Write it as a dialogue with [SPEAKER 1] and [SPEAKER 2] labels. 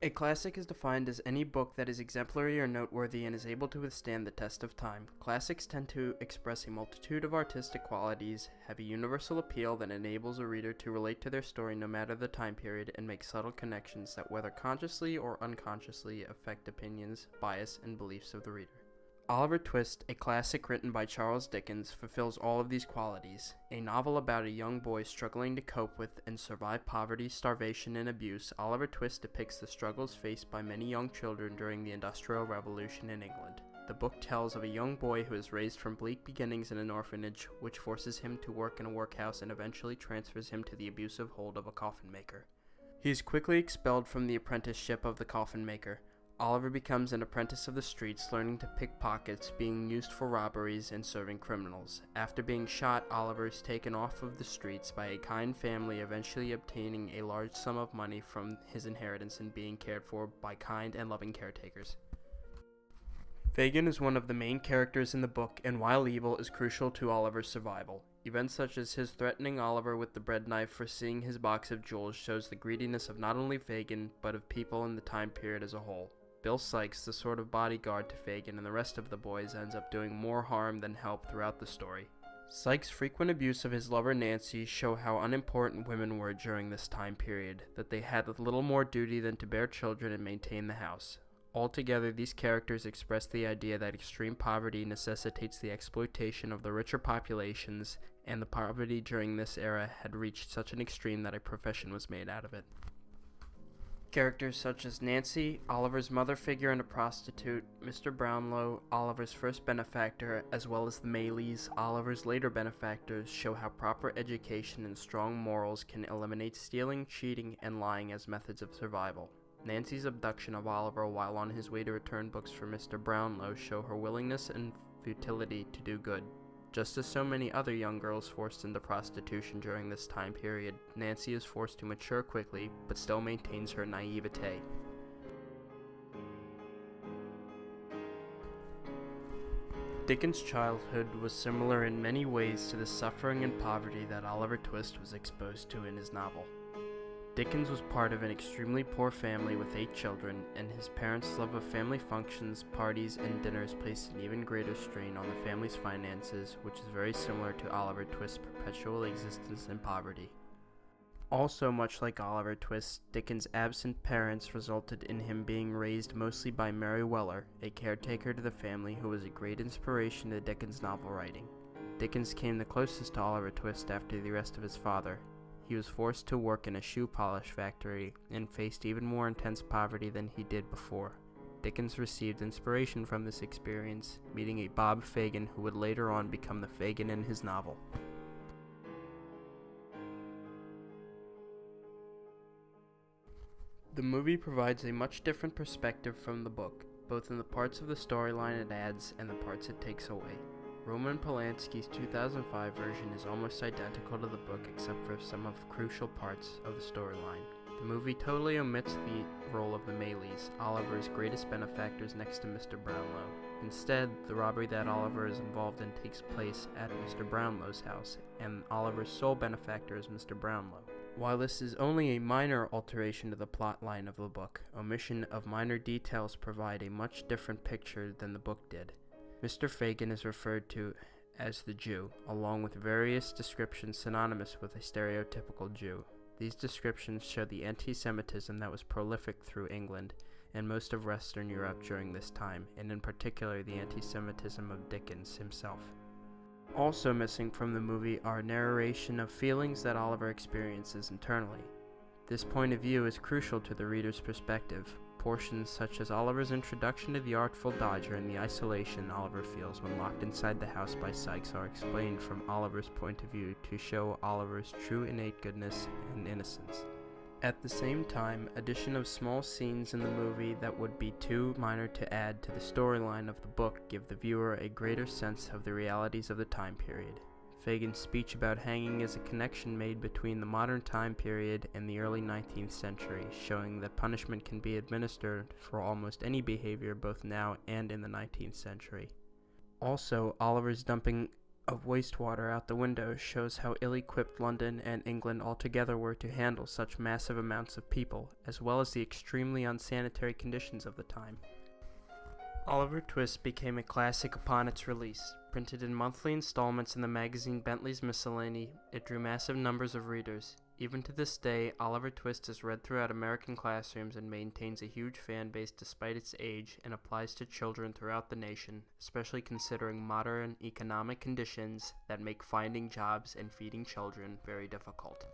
[SPEAKER 1] A classic is defined as any book that is exemplary or noteworthy and is able to withstand the test of time. Classics tend to express a multitude of artistic qualities, have a universal appeal that enables a reader to relate to their story no matter the time period, and make subtle connections that whether consciously or unconsciously affect opinions, bias, and beliefs of the reader. Oliver Twist, a classic written by Charles Dickens, fulfills all of these qualities. A novel about a young boy struggling to cope with and survive poverty, starvation, and abuse, Oliver Twist depicts the struggles faced by many young children during the Industrial Revolution in England. The book tells of a young boy who is raised from bleak beginnings in an orphanage, which forces him to work in a workhouse and eventually transfers him to the abusive hold of a coffin maker. He is quickly expelled from the apprenticeship of the coffin maker. Oliver becomes an apprentice of the streets, learning to pick pockets, being used for robberies, and serving criminals. After being shot, Oliver is taken off of the streets by a kind family, eventually obtaining a large sum of money from his inheritance and being cared for by kind and loving caretakers. Fagin is one of the main characters in the book, and while evil, is crucial to Oliver's survival. Events such as his threatening Oliver with the bread knife for seeing his box of jewels shows the greediness of not only Fagin, but of people in the time period as a whole. Bill Sikes, the sort of bodyguard to Fagin and the rest of the boys, ends up doing more harm than help throughout the story. Sikes' frequent abuse of his lover Nancy show how unimportant women were during this time period, that they had little more duty than to bear children and maintain the house. Altogether, these characters express the idea that extreme poverty necessitates the exploitation of the richer populations, and the poverty during this era had reached such an extreme that a profession was made out of it. Characters such as Nancy, Oliver's mother figure and a prostitute, Mr. Brownlow, Oliver's first benefactor, as well as the Maylies, Oliver's later benefactors, show how proper education and strong morals can eliminate stealing, cheating, and lying as methods of survival. Nancy's abduction of Oliver while on his way to return books for Mr. Brownlow show her willingness and futility to do good. Just as so many other young girls forced into prostitution during this time period, Nancy is forced to mature quickly, but still maintains her naivete. Dickens' childhood was similar in many ways to the suffering and poverty that Oliver Twist was exposed to in his novel. Dickens was part of an extremely poor family with 8 children, and his parents' love of family functions, parties, and dinners placed an even greater strain on the family's finances, which is very similar to Oliver Twist's perpetual existence in poverty. Also, much like Oliver Twist, Dickens' absent parents resulted in him being raised mostly by Mary Weller, a caretaker to the family who was a great inspiration to Dickens' novel writing. Dickens came the closest to Oliver Twist after the arrest of his father. He was forced to work in a shoe polish factory and faced even more intense poverty than he did before. Dickens received inspiration from this experience, meeting a Bob Fagin who would later on become the Fagin in his novel. The movie provides a much different perspective from the book, both in the parts of the storyline it adds and the parts it takes away. Roman Polanski's 2005 version is almost identical to the book except for some of the crucial parts of the storyline. The movie totally omits the role of the Maylies, Oliver's greatest benefactors next to Mr. Brownlow. Instead, the robbery that Oliver is involved in takes place at Mr. Brownlow's house, and Oliver's sole benefactor is Mr. Brownlow. While this is only a minor alteration to the plot line of the book, omission of minor details provide a much different picture than the book did. Mr. Fagin is referred to as the Jew, along with various descriptions synonymous with a stereotypical Jew. These descriptions show the anti-Semitism that was prolific through England and most of Western Europe during this time, and in particular the anti-Semitism of Dickens himself. Also missing from the movie are narration of feelings that Oliver experiences internally. This point of view is crucial to the reader's perspective. Portions such as Oliver's introduction to the Artful Dodger and the isolation Oliver feels when locked inside the house by Sikes are explained from Oliver's point of view to show Oliver's true innate goodness and innocence. At the same time, addition of small scenes in the movie that would be too minor to add to the storyline of the book give the viewer a greater sense of the realities of the time period. Fagin's speech about hanging is a connection made between the modern time period and the early 19th century, showing that punishment can be administered for almost any behavior both now and in the 19th century. Also, Oliver's dumping of wastewater out the window shows how ill-equipped London and England altogether were to handle such massive amounts of people, as well as the extremely unsanitary conditions of the time. Oliver Twist became a classic upon its release. Printed in monthly installments in the magazine Bentley's Miscellany, it drew massive numbers of readers. Even to this day, Oliver Twist is read throughout American classrooms and maintains a huge fan base despite its age, and applies to children throughout the nation, especially considering modern economic conditions that make finding jobs and feeding children very difficult.